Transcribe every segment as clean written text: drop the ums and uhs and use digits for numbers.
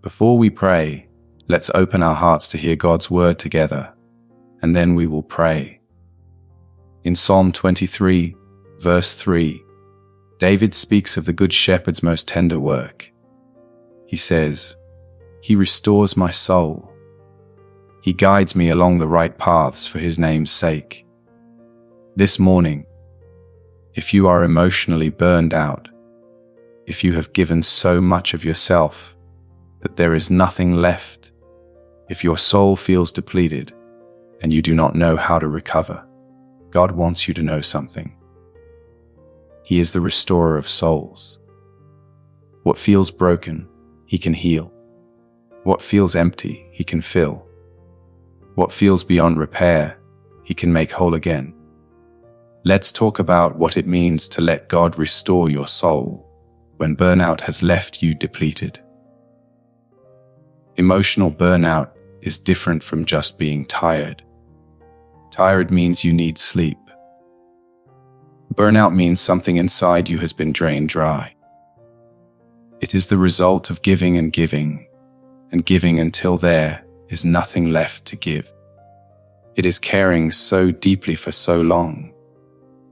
Before we pray, let's open our hearts to hear God's word together, and then we will pray. In Psalm 23, verse 3, David speaks of the Good Shepherd's most tender work. He says, "He restores my soul. He guides me along the right paths for His name's sake." This morning, if you are emotionally burned out, if you have given so much of yourself that there is nothing left, if your soul feels depleted and you do not know how to recover, God wants you to know something. He is the restorer of souls. What feels broken, He can heal. What feels empty, He can fill. What feels beyond repair, He can make whole again. Let's talk about what it means to let God restore your soul when burnout has left you depleted. Emotional burnout is different from just being tired. Tired means you need sleep. Burnout means something inside you has been drained dry. It is the result of giving and giving until there is nothing left to give. It is caring so deeply for so long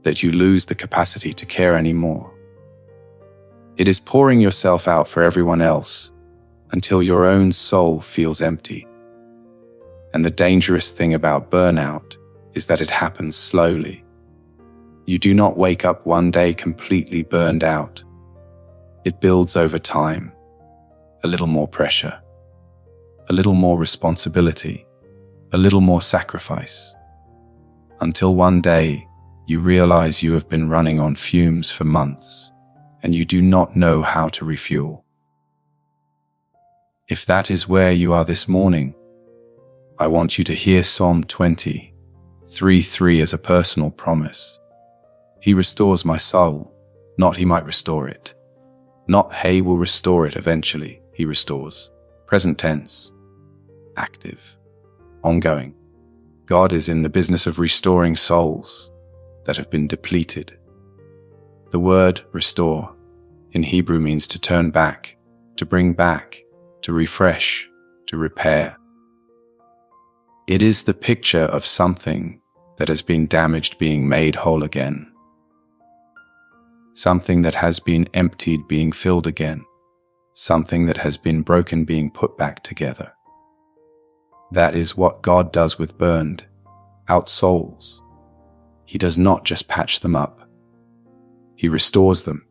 that you lose the capacity to care anymore. It is pouring yourself out for everyone else until your own soul feels empty. And the dangerous thing about burnout is that it happens slowly. You do not wake up one day completely burned out. It builds over time. A little more pressure, a little more responsibility, a little more sacrifice, until one day you realize you have been running on fumes for months and you do not know how to refuel. If that is where you are this morning, I want you to hear Psalm 23:3 as a personal promise. He restores my soul, not He might restore it. Not He will restore it eventually, He restores. Present tense, active, ongoing. God is in the business of restoring souls that have been depleted. The word restore in Hebrew means to turn back, to bring back, to refresh, to repair. It is the picture of something that has been damaged being made whole again. Something that has been emptied being filled again. Something that has been broken being put back together. That is what God does with burned out souls. He does not just patch them up. He restores them.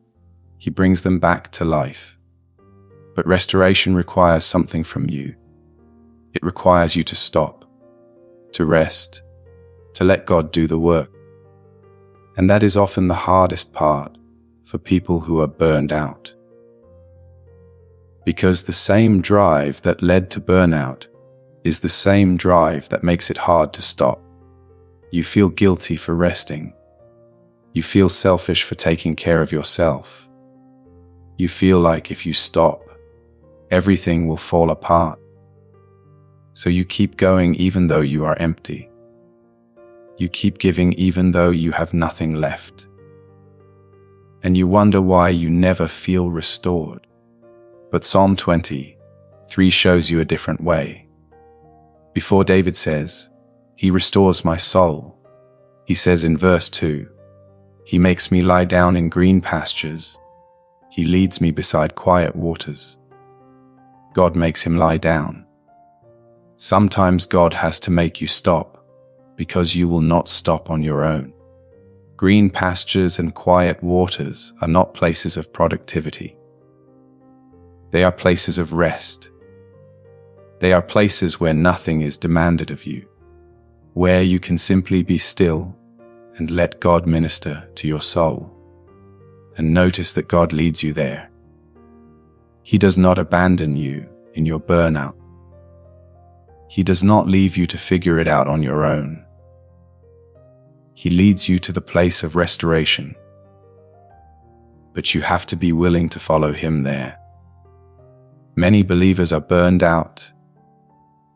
He brings them back to life. But restoration requires something from you. It requires you to stop, to rest, to let God do the work. And that is often the hardest part for people who are burned out. Because the same drive that led to burnout is the same drive that makes it hard to stop. You feel guilty for resting. You feel selfish for taking care of yourself. You feel like if you stop, everything will fall apart. So you keep going even though you are empty. You keep giving even though you have nothing left. And you wonder why you never feel restored. But Psalm 23 shows you a different way. Before David says, "He restores my soul," he says in verse 2, "He makes me lie down in green pastures. He leads me beside quiet waters." God makes him lie down. Sometimes God has to make you stop because you will not stop on your own. Green pastures and quiet waters are not places of productivity. They are places of rest. They are places where nothing is demanded of you, where you can simply be still and let God minister to your soul. And notice that God leads you there. He does not abandon you in your burnout. He does not leave you to figure it out on your own. He leads you to the place of restoration. But you have to be willing to follow Him there. Many believers are burned out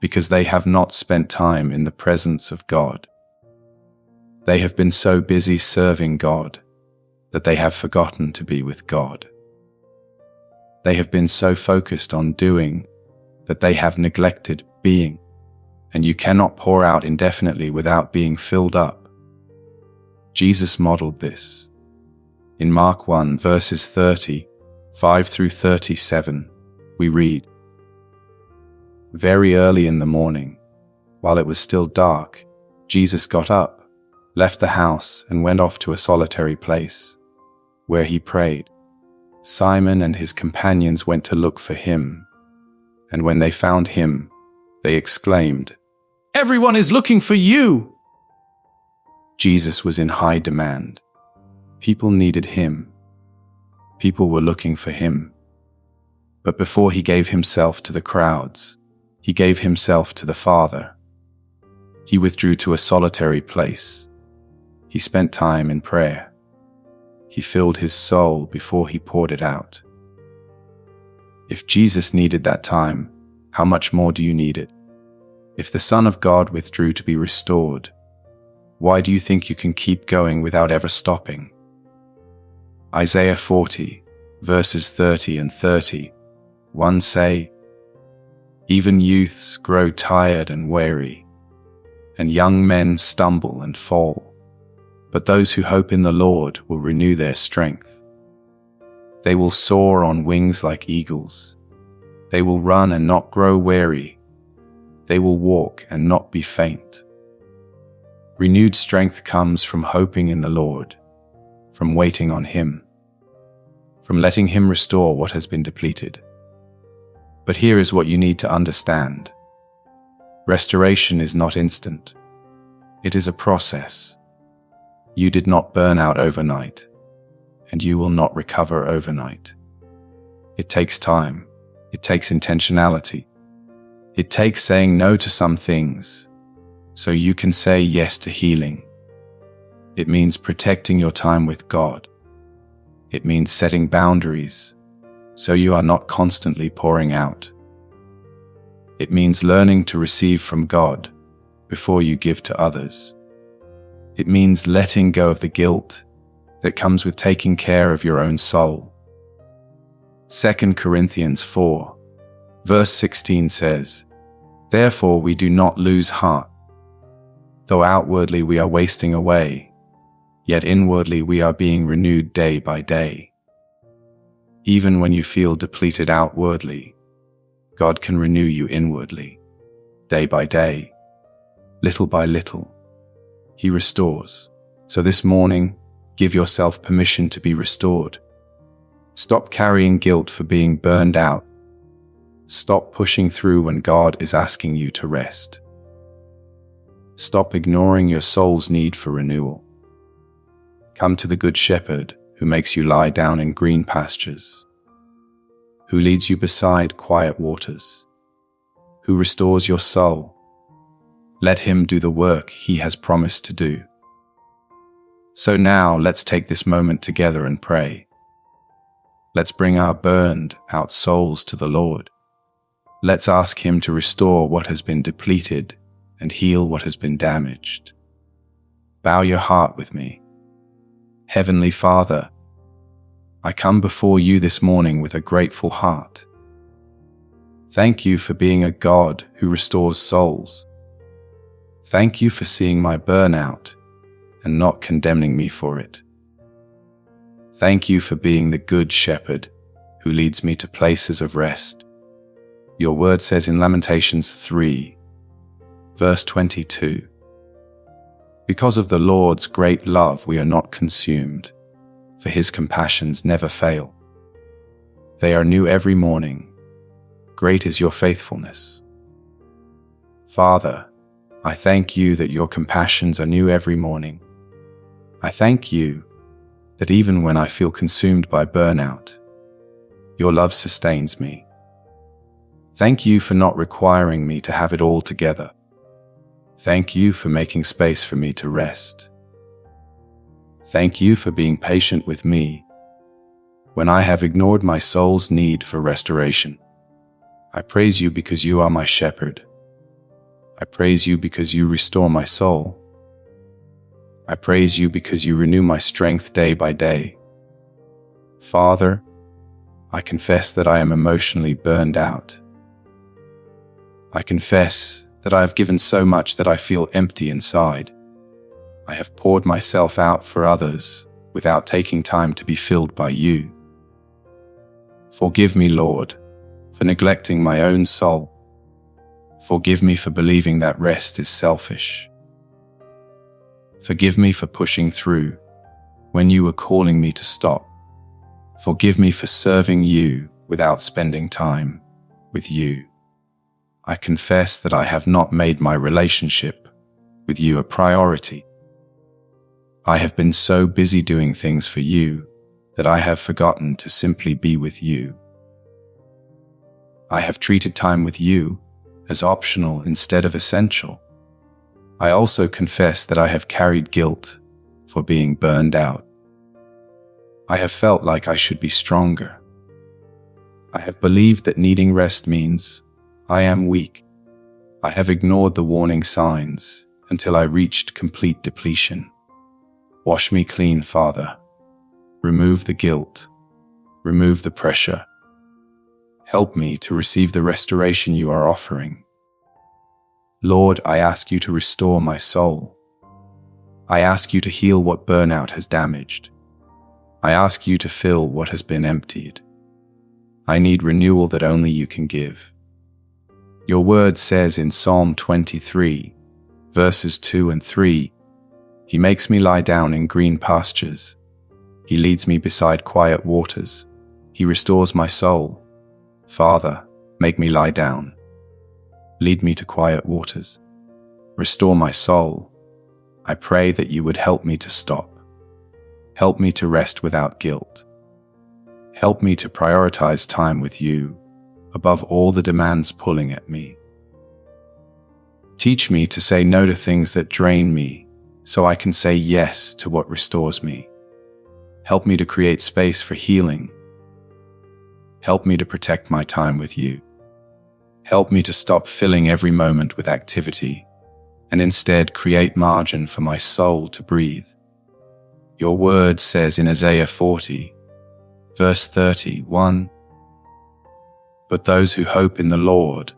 because they have not spent time in the presence of God. They have been so busy serving God that they have forgotten to be with God. They have been so focused on doing that they have neglected being, and you cannot pour out indefinitely without being filled up. Jesus modeled this. In Mark 1, verses 35 through 37, we read, "Very early in the morning, while it was still dark, Jesus got up, left the house, and went off to a solitary place, where he prayed. Simon and his companions went to look for him, and when they found him, they exclaimed, 'Everyone is looking for you!'" Jesus was in high demand. People needed him. People were looking for him. But before he gave himself to the crowds, he gave himself to the Father. He withdrew to a solitary place. He spent time in prayer. He filled his soul before he poured it out. If Jesus needed that time, how much more do you need it? If the Son of God withdrew to be restored, why do you think you can keep going without ever stopping? Isaiah 40, verses 30 and 31 say, "Even youths grow tired and weary, and young men stumble and fall. But those who hope in the Lord will renew their strength. They will soar on wings like eagles. They will run and not grow weary. They will walk and not be faint." Renewed strength comes from hoping in the Lord, from waiting on him, from letting him restore what has been depleted. But here is what you need to understand. Restoration is not instant. It is a process. You did not burn out overnight, and you will not recover overnight. It takes time. It takes intentionality. It takes saying no to some things, so you can say yes to healing. It means protecting your time with God. It means setting boundaries, so you are not constantly pouring out. It means learning to receive from God before you give to others. It means letting go of the guilt that comes with taking care of your own soul. 2 Corinthians 4, verse 16 says, "Therefore we do not lose heart. Though outwardly we are wasting away, yet inwardly we are being renewed day by day." Even when you feel depleted outwardly, God can renew you inwardly, day by day, little by little. He restores. So this morning, give yourself permission to be restored. Stop carrying guilt for being burned out. Stop pushing through when God is asking you to rest. Stop ignoring your soul's need for renewal. Come to the Good Shepherd who makes you lie down in green pastures, who leads you beside quiet waters, who restores your soul. Let him do the work he has promised to do. So now let's take this moment together and pray. Let's bring our burned out souls to the Lord. Let's ask him to restore what has been depleted and heal what has been damaged. Bow your heart with me. Heavenly Father, I come before you this morning with a grateful heart. Thank you for being a God who restores souls. Thank you for seeing my burnout and not condemning me for it. Thank you for being the Good Shepherd who leads me to places of rest. Your word says in Lamentations 3, verse 22, "Because of the Lord's great love we are not consumed, for his compassions never fail. They are new every morning. Great is your faithfulness." Father, I thank you that your compassions are new every morning. I thank you that even when I feel consumed by burnout, your love sustains me. Thank you for not requiring me to have it all together. Thank you for making space for me to rest. Thank you for being patient with me when I have ignored my soul's need for restoration. I praise you because you are my shepherd. I praise you because you restore my soul. I praise you because you renew my strength day by day. Father, I confess that I am emotionally burned out. I confess that I have given so much that I feel empty inside. I have poured myself out for others without taking time to be filled by you. Forgive me, Lord, for neglecting my own soul. Forgive me for believing that rest is selfish. Forgive me for pushing through when you were calling me to stop. Forgive me for serving you without spending time with you. I confess that I have not made my relationship with you a priority. I have been so busy doing things for you that I have forgotten to simply be with you. I have treated time with you as optional instead of essential. I also confess that I have carried guilt for being burned out. I have felt like I should be stronger. I have believed that needing rest means I am weak. I have ignored the warning signs until I reached complete depletion. Wash me clean, Father. Remove the guilt. Remove the pressure. Help me to receive the restoration you are offering. Lord, I ask you to restore my soul. I ask you to heal what burnout has damaged. I ask you to fill what has been emptied. I need renewal that only you can give. Your word says in Psalm 23, verses 2 and 3, He makes me lie down in green pastures. He leads me beside quiet waters. He restores my soul. Father, make me lie down. Lead me to quiet waters. Restore my soul. I pray that you would help me to stop. Help me to rest without guilt. Help me to prioritize time with you above all the demands pulling at me. Teach me to say no to things that drain me so I can say yes to what restores me. Help me to create space for healing. Help me to protect my time with you. Help me to stop filling every moment with activity and instead create margin for my soul to breathe. Your word says in Isaiah 40, verse 31, But those who hope in the Lord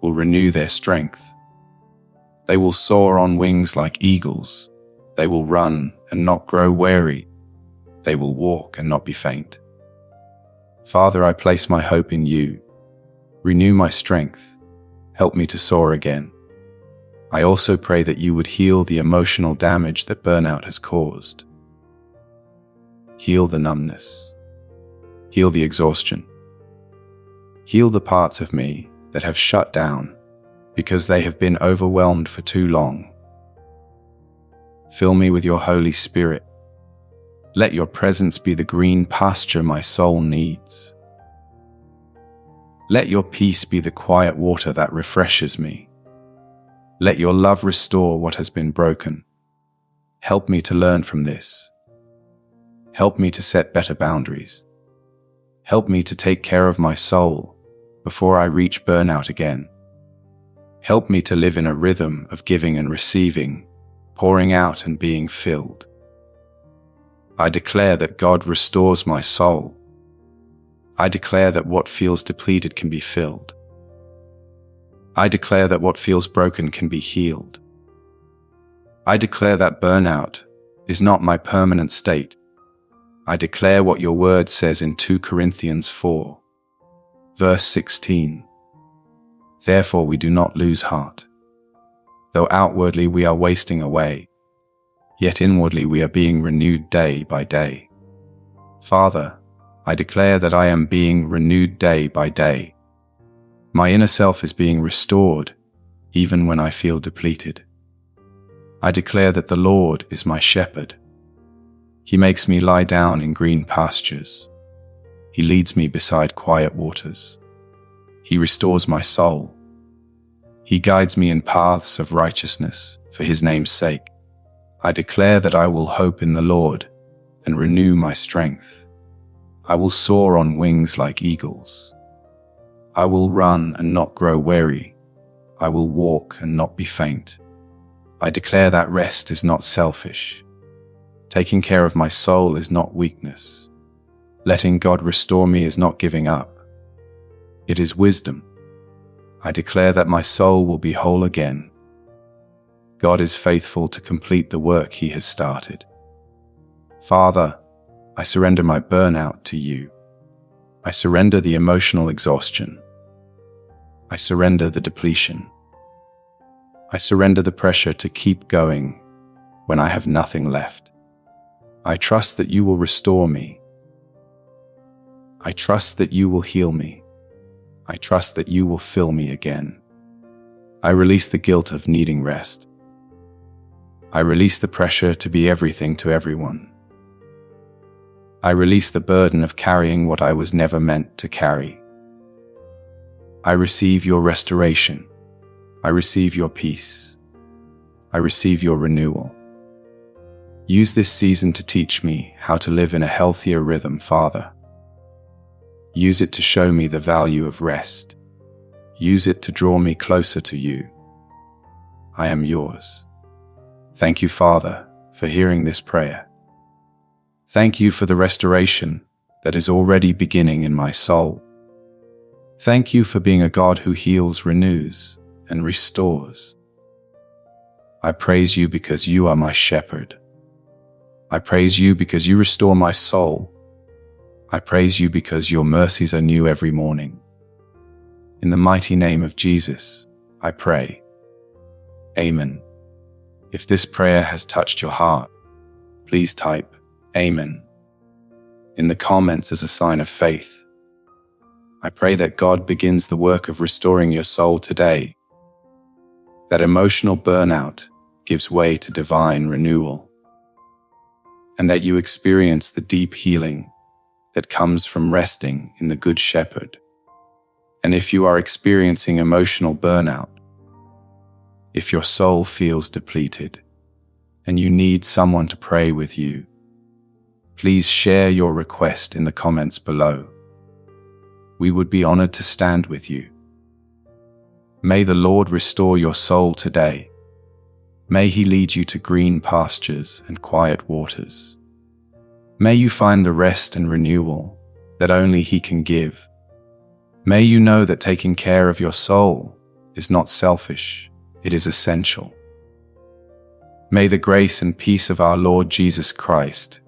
will renew their strength. They will soar on wings like eagles. They will run and not grow weary. They will walk and not be faint. Father, I place my hope in you. Renew my strength. Help me to soar again. I also pray that you would heal the emotional damage that burnout has caused. Heal the numbness. Heal the exhaustion. Heal the parts of me that have shut down because they have been overwhelmed for too long. Fill me with your Holy Spirit. Let your presence be the green pasture my soul needs. Let your peace be the quiet water that refreshes me. Let your love restore what has been broken. Help me to learn from this. Help me to set better boundaries. Help me to take care of my soul before I reach burnout again. Help me to live in a rhythm of giving and receiving, pouring out and being filled. I declare that God restores my soul. I declare that what feels depleted can be filled. I declare that what feels broken can be healed. I declare that burnout is not my permanent state. I declare what your word says in 2 Corinthians 4, verse 16. Therefore we do not lose heart. Though outwardly we are wasting away, yet inwardly we are being renewed day by day. Father, I declare that I am being renewed day by day. My inner self is being restored, even when I feel depleted. I declare that the Lord is my shepherd. He makes me lie down in green pastures. He leads me beside quiet waters. He restores my soul. He guides me in paths of righteousness for his name's sake. I declare that I will hope in the Lord and renew my strength. I will soar on wings like eagles. I will run and not grow weary. I will walk and not be faint. I declare that rest is not selfish. Taking care of my soul is not weakness. Letting God restore me is not giving up. It is wisdom. I declare that my soul will be whole again. God is faithful to complete the work He has started. Father, I surrender my burnout to You. I surrender the emotional exhaustion. I surrender the depletion. I surrender the pressure to keep going when I have nothing left. I trust that You will restore me. I trust that You will heal me. I trust that You will fill me again. I release the guilt of needing rest. I release the pressure to be everything to everyone. I release the burden of carrying what I was never meant to carry. I receive Your restoration. I receive Your peace. I receive Your renewal. Use this season to teach me how to live in a healthier rhythm, Father. Use it to show me the value of rest. Use it to draw me closer to You. I am Yours. Thank You, Father, for hearing this prayer. Thank You for the restoration that is already beginning in my soul. Thank You for being a God who heals, renews, and restores. I praise You because You are my shepherd. I praise You because You restore my soul. I praise You because Your mercies are new every morning. In the mighty name of Jesus, I pray. Amen. If this prayer has touched your heart, please type Amen in the comments as a sign of faith. I pray that God begins the work of restoring your soul today, that emotional burnout gives way to divine renewal, and that you experience the deep healing that comes from resting in the Good Shepherd. And if you are experiencing emotional burnout, if your soul feels depleted, and you need someone to pray with you, please share your request in the comments below. We would be honored to stand with you. May the Lord restore your soul today. May He lead you to green pastures and quiet waters. May you find the rest and renewal that only He can give. May you know that taking care of your soul is not selfish, it is essential. May the grace and peace of our Lord Jesus Christ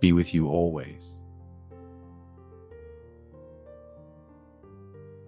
be with you always.